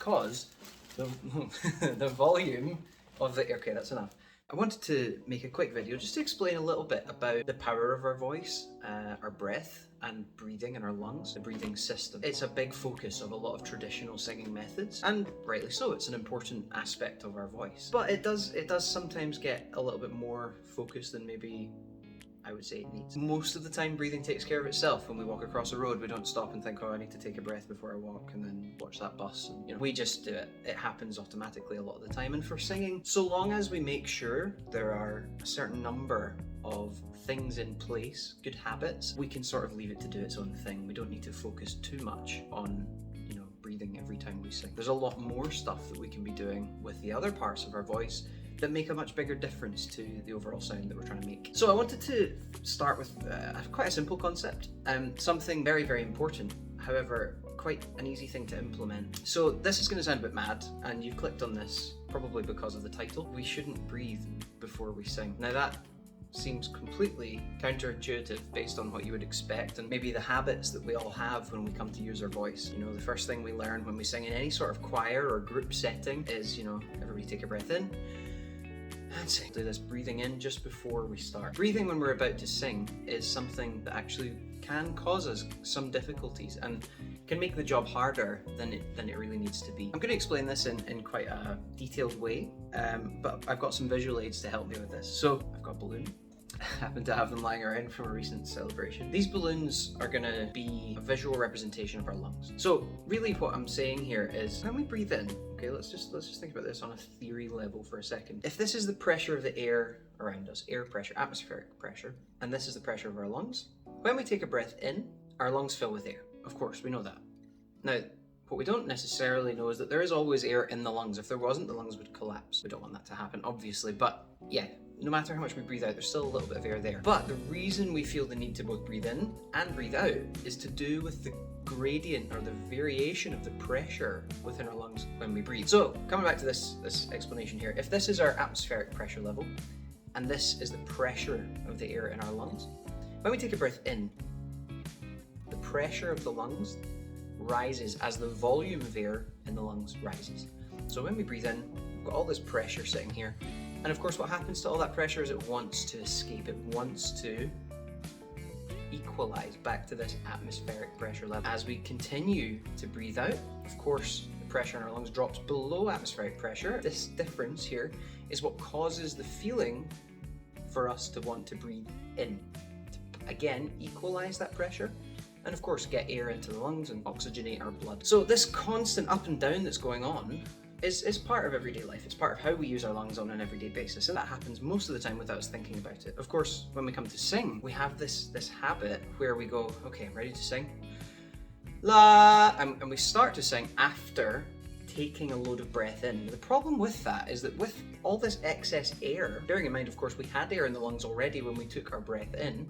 because the, the volume of the, okay, that's enough. I wanted to make a quick video just to explain a little bit about the power of our voice, our breath and breathing in our lungs, the breathing system. It's a big focus of a lot of traditional singing methods, and rightly so. It's an important aspect of our voice. But it does sometimes get a little bit more focus than maybe I would say it needs. Most of the time breathing takes care of itself. When we walk across a road, we don't stop and think, oh, I need to take a breath before I walk and then watch that bus. And, we just do it. It happens automatically a lot of the time. And for singing, so long as we make sure there are a certain number of things in place, good habits, we can sort of leave it to do its own thing. We don't need to focus too much on breathing every time we sing. There's a lot more stuff that we can be doing with the other parts of our voice that make a much bigger difference to the overall sound that we're trying to make. So I wanted to start with quite a simple concept, something very, very important, however, quite an easy thing to implement. So this is going to sound a bit mad, and you've clicked on this probably because of the title. We shouldn't breathe before we sing. Now that seems completely counterintuitive based on what you would expect and maybe the habits that we all have when we come to use our voice. The first thing we learn when we sing in any sort of choir or group setting is, everybody take a breath in and sing. Do this breathing in just before we start. Breathing when we're about to sing is something that actually can cause us some difficulties and can make the job harder than it really needs to be. I'm going to explain this in quite a detailed way, but I've got some visual aids to help me with this. So I've got a balloon. I happen to have them lying around from a recent celebration. These balloons are going to be a visual representation of our lungs. So really what I'm saying here is when we breathe in, okay, let's just think about this on a theory level for a second. If this is the pressure of the air around us, air pressure, atmospheric pressure, and this is the pressure of our lungs, when we take a breath in, our lungs fill with air. Of course, we know that. Now, what we don't necessarily know is that there is always air in the lungs. If there wasn't, the lungs would collapse. We don't want that to happen, obviously, but yeah, no matter how much we breathe out, there's still a little bit of air there. But the reason we feel the need to both breathe in and breathe out is to do with the gradient or the variation of the pressure within our lungs when we breathe. So coming back to this explanation here, if this is our atmospheric pressure level and this is the pressure of the air in our lungs, when we take a breath in, the pressure of the lungs rises as the volume of air in the lungs rises. So when we breathe in, we've got all this pressure sitting here. And of course, what happens to all that pressure is it wants to escape. It wants to equalize back to this atmospheric pressure level. As we continue to breathe out, of course, the pressure in our lungs drops below atmospheric pressure. This difference here is what causes the feeling for us to want to breathe in. To, again, equalize that pressure. And of course, get air into the lungs and oxygenate our blood. So this constant up and down that's going on is part of everyday life. It's part of how we use our lungs on an everyday basis, and that happens most of the time without us thinking about it. Of course, when we come to sing, we have this habit where we go, okay, I'm ready to sing, la, and we start to sing after taking a load of breath in. The problem with that is that with all this excess air, bearing in mind, of course, we had air in the lungs already when we took our breath in,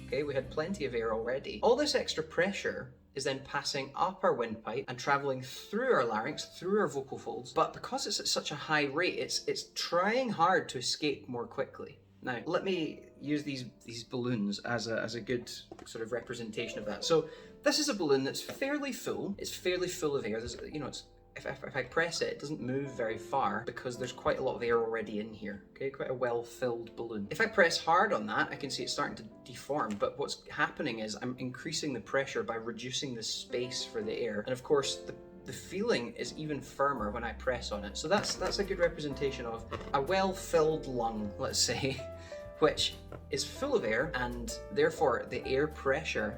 okay, we had plenty of air already. All this extra pressure is then passing up our windpipe and traveling through our larynx, through our vocal folds. But because it's at such a high rate, it's trying hard to escape more quickly. Now, let me use these balloons as a good sort of representation of that. So this is a balloon that's fairly full. It's fairly full of air. There's, it's if I press it, it doesn't move very far because there's quite a lot of air already in here, okay? Quite a well-filled balloon. If I press hard on that, I can see it's starting to deform, but what's happening is I'm increasing the pressure by reducing the space for the air. And of course, the feeling is even firmer when I press on it. So that's a good representation of a well-filled lung, let's say, which is full of air, and therefore the air pressure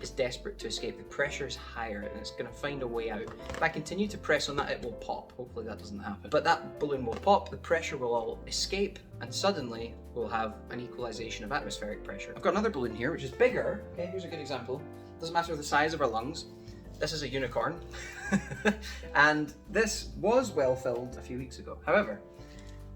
is desperate to escape. The pressure is higher and it's going to find a way out. If I continue to press on that, it will pop. Hopefully that doesn't happen. But that balloon will pop, the pressure will all escape, and suddenly we'll have an equalization of atmospheric pressure. I've got another balloon here which is bigger. Okay, here's a good example. Doesn't matter the size of our lungs. This is a unicorn. And this was well filled a few weeks ago. However,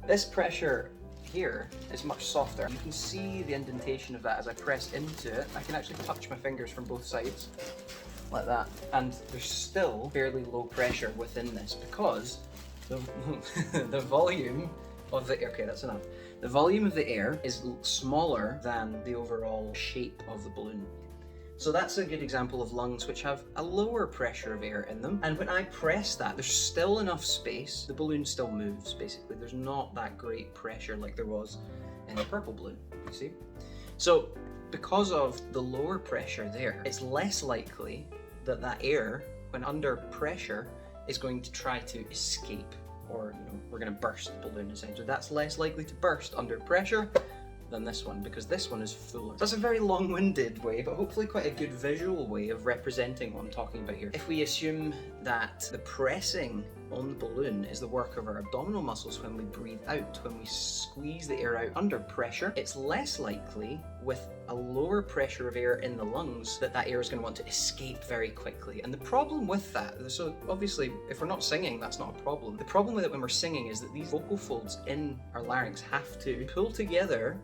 this pressure here is much softer. You can see the indentation of that as I press into it. I can actually touch my fingers from both sides, like that. And there's still fairly low pressure within this because the volume of the air, okay, that's enough. The volume of the air is smaller than the overall shape of the balloon. So that's a good example of lungs which have a lower pressure of air in them. And when I press that, there's still enough space. The balloon still moves, basically. There's not that great pressure like there was in the purple balloon, you see? So because of the lower pressure there, it's less likely that that air, when under pressure, is going to try to escape, or we're going to burst the balloon essentially. That's less likely to burst under pressure than this one, because this one is fuller. That's a very long-winded way, but hopefully quite a good visual way of representing what I'm talking about here. If we assume that the pressing on the balloon is the work of our abdominal muscles when we breathe out, when we squeeze the air out under pressure, it's less likely with a lower pressure of air in the lungs that air is going to want to escape very quickly. And the problem with that, so obviously if we're not singing, that's not a problem. The problem with it when we're singing is that these vocal folds in our larynx have to pull together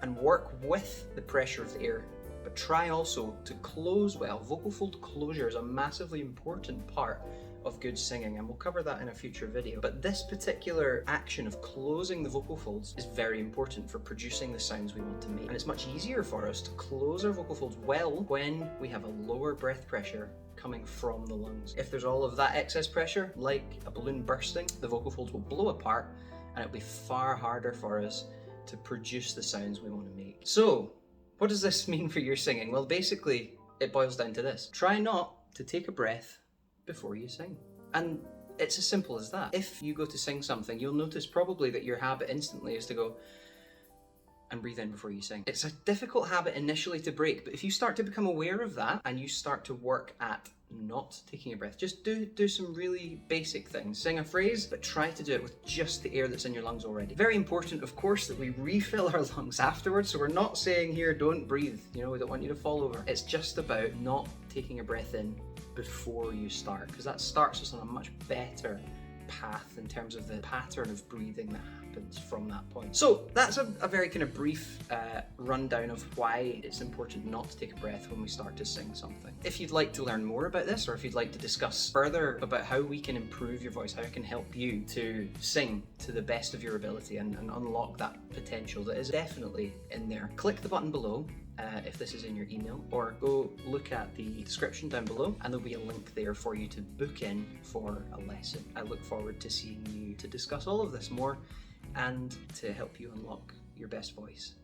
and work with the pressure of the air, but try also to close well. Vocal fold closure is a massively important part of good singing, and we'll cover that in a future video. But this particular action of closing the vocal folds is very important for producing the sounds we want to make. And it's much easier for us to close our vocal folds well when we have a lower breath pressure coming from the lungs. If there's all of that excess pressure, like a balloon bursting, the vocal folds will blow apart and it'll be far harder for us to produce the sounds we want to make. So, what does this mean for your singing? Well, basically, it boils down to this. Try not to take a breath before you sing. And it's as simple as that. If you go to sing something, you'll notice probably that your habit instantly is to go and breathe in before you sing. It's a difficult habit initially to break, but if you start to become aware of that and you start to work at not taking a breath, just do some really basic things. Sing a phrase, but try to do it with just the air that's in your lungs already. Very important, of course, that we refill our lungs afterwards. So we're not saying here, don't breathe. We don't want you to fall over. It's just about not taking a breath in before you start, because that starts us on a much better path in terms of the pattern of breathing that happens from that point. So that's a very kind of brief rundown of why it's important not to take a breath when we start to sing something. If you'd like to learn more about this, or if you'd like to discuss further about how we can improve your voice, how it can help you to sing to the best of your ability and unlock that potential that is definitely in there, click the button below if this is in your email, or go look at the description down below and there'll be a link there for you to book in for a lesson. I look forward to seeing you to discuss all of this more and to help you unlock your best voice.